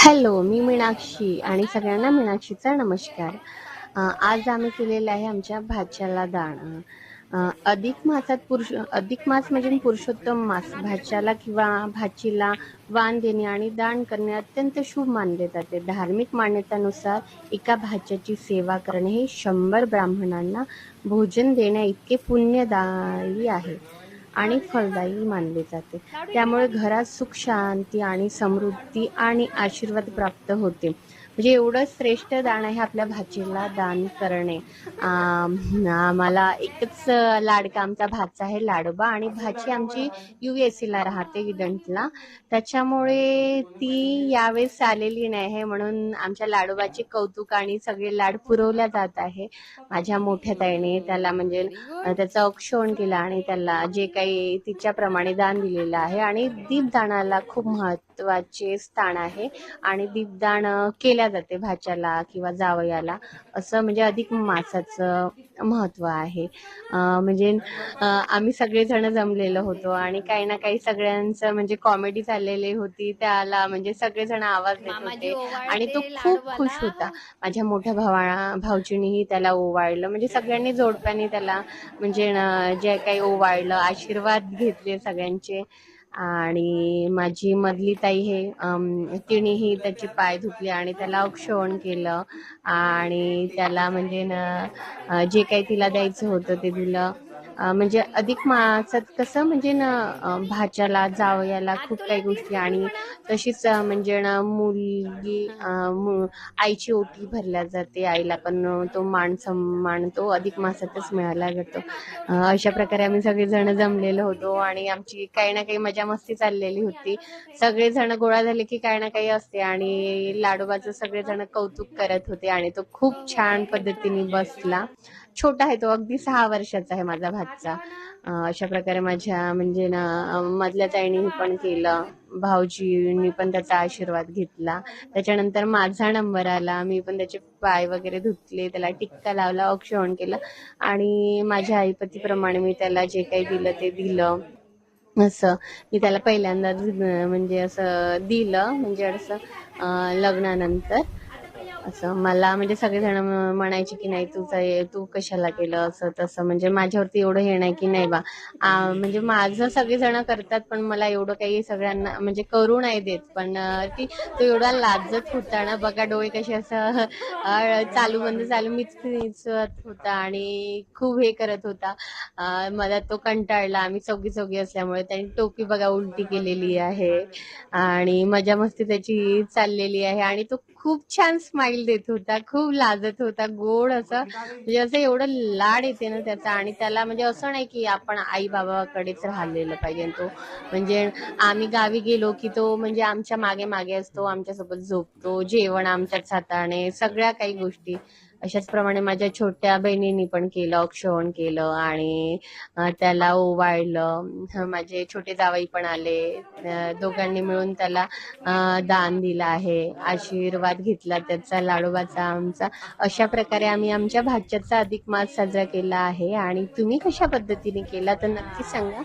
Hello, मी मीनाक्षी आणि सगळ्यांना मीनाक्षीचा नमस्कार. आज आम्ही केलेलं आहे आमच्या भाच्याला दान. अधिक मास म्हणजे पुरुषोत्तम मास. भाच्याला किंवा भाचीला वाण देणे आणि दान करणे अत्यंत शुभ मानले जाते. धार्मिक मान्यतानुसार एका भाच्याची सेवा करणे हे 100 ब्राह्मणांना भोजन देण्याइतके पुण्यदायी आहे आणि फलदायी मानले जाते. त्यामुळे घरात सुख शांती आणि समृद्धी आणि आशीर्वाद प्राप्त होते. म्हणजे एवढं श्रेष्ठ दान आहे आपल्या भाचीला दान करणे. आम्हाला एकच लाडका आमचा भाचा आहे लाडोबा, आणि भाची आमची ला राहते विदंतला. त्याच्यामुळे ती यावेळेस आलेली नाही आहे, म्हणून आमच्या लाडोबाचे कौतुक आणि सगळे लाड पुरवल्या जात आहे. माझ्या मोठ्या ताईने त्याला म्हणजे त्याचं औक्षण केलं आणि त्याला जे काही तिच्याप्रमाणे दान दिलेलं आहे. आणि दीपदानाला खूप महत्वाचे स्थान आहे आणि दीपदान केल्या जाते भाच्याला किंवा जावयाला, असं म्हणजे अधिक मासाचं महत्व आहे. म्हणजे आम्ही सगळेजण जमलेलो होतो आणि काही ना काही सगळ्यांचं म्हणजे कॉमेडी चाललेली होती. त्याला म्हणजे सगळेजण आवाज देत होते आणि तो खूप खुश होता. माझ्या मोठ्या भाऊजींनीही त्याला ओवाळलं, म्हणजे सगळ्यांनी जोडप्याने त्याला म्हणजे जे काही ओवाळलं, आशीर्वाद घेतले सगळ्यांचे. आणि माझी मधली ताई तिनेही त्याचे पाय धुतले आणि त्याला औक्षण केलं आणि त्याला म्हणजे जे काही तिला द्यायचं होतं ते दिलं. म्हणजे अधिक मासात कसं म्हणजे भाच्याला जावयाला खूप काही गोष्टी, आणि तशीच म्हणजे मुलगी आईची ओटी भरल्या जाते. आईला पण तो मान सन्मान तो अधिक मासातच मिळाला जातो. अशा प्रकारे आम्ही सगळेजण जमलेलो होतो आणि आमची काही ना काही मजा मस्ती चाललेली होती. सगळेजण गोळा झाले की काही ना काही असते आणि लाडोबाचं सगळेजण कौतुक करत होते आणि तो खूप छान पद्धतीने बसला. छोटा आहे तो, अगदी 6 वर्षाचा आहे माझा भाचा. अशा प्रकारे माझ्या म्हणजे मधल्या ताईंनी पण केलं, भाऊजींनी पण त्याचा आशीर्वाद घेतला. त्याच्यानंतर माझा नंबर आला, मी पण त्याचे पाय वगैरे धुतले, त्याला टिक्का लावला, औक्षण केलं आणि माझ्या आईपतीप्रमाणे मी त्याला जे काही दिलं ते दिलं. असं मी त्याला पहिल्यांदाच म्हणजे असं दिलं, म्हणजे असं लग्नानंतर. असं मला म्हणजे सगळेजण म्हणायचे की नाही तू कशाला केलं असं तसं, म्हणजे माझ्यावरती एवढं हे नाही की नाही बा. म्हणजे माझं सगळेजण करतात पण मला एवढं काही सगळ्यांना म्हणजे करू नाही देत. पण तो एवढा लाजत होता ना, बघा डोळे कसे असं चालू बंद चालू मिचमिचत होता आणि खूप हे करत होता. मला तो कंटाळला, आम्ही चौघी असल्यामुळे. त्याने टोपी बघा उलटी केलेली आहे आणि मजा मस्ती त्याची चाललेली आहे आणि तो खूप छान स्माइल देत होता, खूप लाजत होता, गोड असं म्हणजे असं एवढं लाड येते ना त्याचा. आणि त्याला म्हणजे असं नाही की आपण आई बाबाकडेच राहिलेलं पाहिजे. तो म्हणजे आम्ही गावी गेलो की तो म्हणजे आमच्या मागे मागे असतो, आमच्यासोबत झोपतो, जेवण आमच्याच हाताने, सगळ्या काही गोष्टी. अशाच प्रमाणे माझ्या छोट्या बहिणींनी पण केलं, औक्षण केलं आणि त्याला ओवाळलं. माझे छोटे जावई पण आले, दोघांनी मिळून त्याला दान दिलं आहे, आशीर्वाद घेतला त्याचा, लाडोबाचा आमचा. अशा प्रकारे आम्ही आमच्या भाच्याचा अधिक मास साजरा केला आहे. आणि तुम्ही कशा पद्धतीने केला तर नक्की सांगा